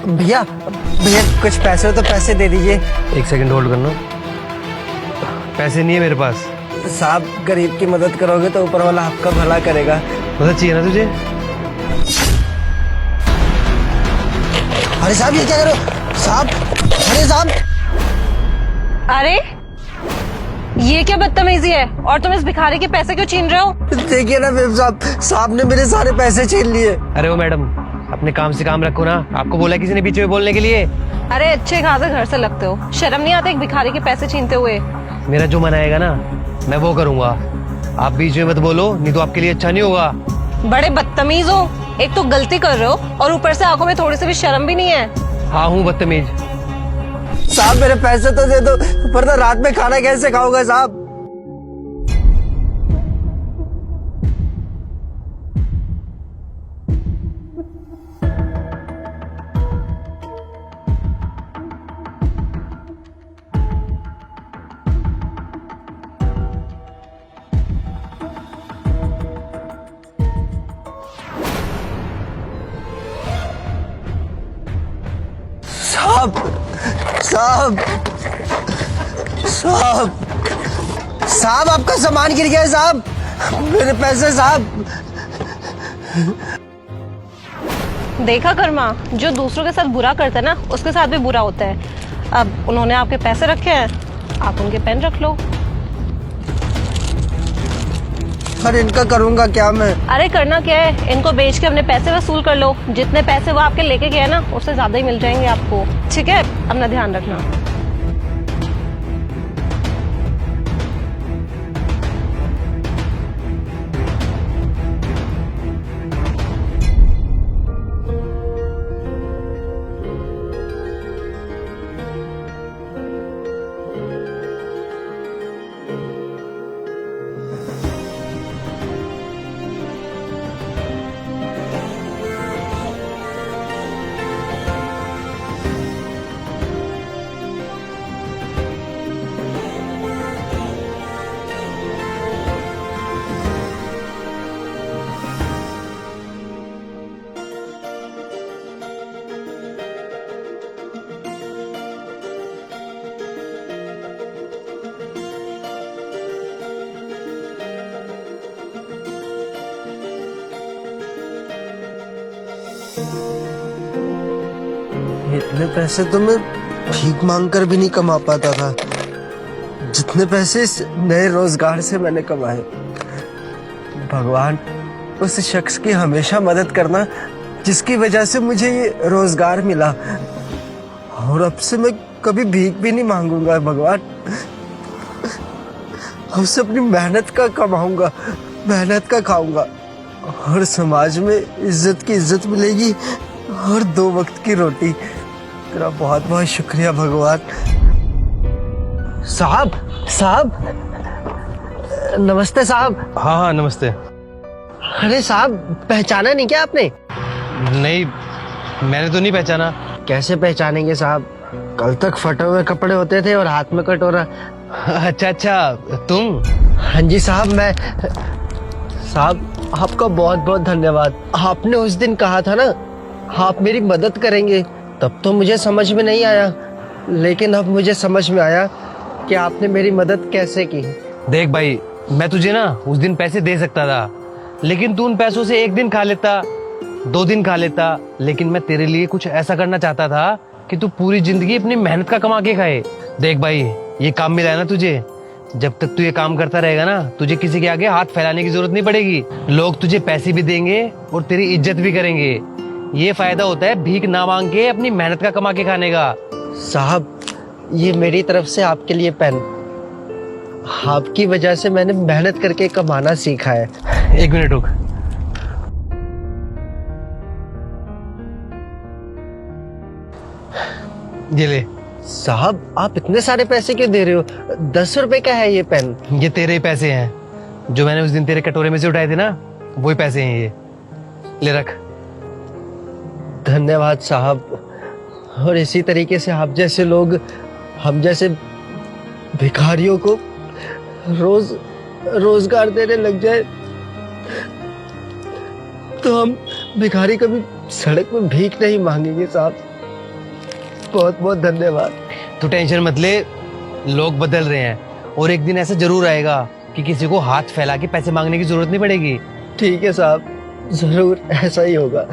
भैया भैया कुछ पैसे हो तो पैसे दे दीजिए। एक सेकंड होल्ड करना। पैसे नहीं है मेरे पास। साहब गरीब की मदद करोगे तो ऊपर वाला आपका भला करेगा। मदद चाहिए ना तुझे? अरे साहब ये क्या करो साहब। अरे साहब, अरे ये क्या बदतमीजी है? और तुम इस भिखारी के पैसे क्यों छीन रहे हो? देखिए ना मेम साहब, साहब ने मेरे सारे पैसे छीन लिए। अरे वो मैडम, अपने काम से काम रखो ना। आपको बोला किसी ने बीच में बोलने के लिए? अरे अच्छे खासे घर से लगते हो, शर्म नहीं आती एक भिखारी के पैसे छीनते हुए? मेरा जो मन आएगा ना मैं वो करूंगा। आप बीच में मत बोलो, नहीं तो आपके लिए अच्छा नहीं होगा। बड़े बदतमीज हो, एक तो गलती कर रहे हो और ऊपर से आंखों में थोड़ी सी भी शर्म भी नहीं है। हाँ हूँ बदतमीज। साहब मेरे पैसे तो दे दो, वरना रात में खाना कैसे खाऊंगा साहब। साहब साहब साहब साहब आपका सामान गिर गया है साहब, मेरे पैसे साहब। देखा कर्मा, जो दूसरों के साथ बुरा करता है ना उसके साथ भी बुरा होता है। अब उन्होंने आपके पैसे रखे हैं, आप उनके पेन रख लो। अरे इनका करूंगा क्या मैं? अरे करना क्या है, इनको बेच के अपने पैसे वसूल कर लो। जितने पैसे वो आपके लेके गए ना उससे ज्यादा ही मिल जाएंगे आपको। ठीक है, अपना ध्यान रखना। इतने पैसे तो मैं भीख मांगकर भी नहीं कमा पाता था, जितने पैसे इस नए रोजगार से मैंने कमाए। भगवान उस शख्स की हमेशा मदद करना जिसकी वजह से मुझे ये रोजगार मिला, और अब से मैं कभी भीख भी नहीं मांगूंगा भगवान। अब से अपनी मेहनत का कमाऊंगा, मेहनत का खाऊंगा, और समाज में इज्जत की इज्जत मिलेगी और 2 वक्त की रोटी। तेरा बहुत बहुत शुक्रिया भगवान। साहब साहब नमस्ते साहब। हाँ हाँ नमस्ते। अरे साहब पहचाना नहीं क्या आपने? नहीं, मैंने तो नहीं पहचाना। कैसे पहचानेंगे साहब, कल तक फटे हुए कपड़े होते थे और हाथ में कटोरा। अच्छा अच्छा, तुम? हाँ जी साहब मैं। साहब आपका बहुत बहुत धन्यवाद। आपने उस दिन कहा था ना आप मेरी मदद करेंगे, तब तो मुझे समझ में नहीं आया, लेकिन अब मुझे समझ में आया कि आपने मेरी मदद कैसे की। देख भाई, मैं तुझे ना उस दिन पैसे दे सकता था, लेकिन तू उन पैसों से 1 दिन खा लेता, 2 दिन खा लेता। लेकिन मैं तेरे लिए कुछ ऐसा करना चाहता था कि तू पूरी जिंदगी अपनी मेहनत का कमा के खाए। देख भाई, ये काम मिला है ना तुझे, जब तक तू ये काम करता रहेगा ना तुझे किसी के आगे हाथ फैलाने की जरूरत नहीं पड़ेगी। लोग तुझे पैसे भी देंगे और तेरी इज्जत भी करेंगे। ये फायदा होता है भीख ना मांग के अपनी मेहनत का कमा के खाने का। साहब ये मेरी तरफ से आपके लिए पेन, आपकी वजह से मैंने मेहनत करके कमाना सीखा है। 1 मिनट रुक। ये ले। साहब आप इतने सारे पैसे क्यों दे रहे हो? 10 रुपए का है ये पेन। ये तेरे ही पैसे हैं जो मैंने उस दिन तेरे कटोरे में से उठाए थे ना, वही पैसे हैं ये। ले रख। धन्यवाद साहब। और इसी तरीके से आप जैसे लोग हम जैसे भिखारियों को रोजगार देने लग जाए तो हम भिखारी कभी सड़क में भीख नहीं मांगेंगे साहब। बहुत बहुत धन्यवाद। तू टेंशन मत ले, लोग बदल रहे हैं और एक दिन ऐसा जरूर आएगा कि किसी को हाथ फैला के पैसे मांगने की जरूरत नहीं पड़ेगी। ठीक है साहब, जरूर ऐसा ही होगा।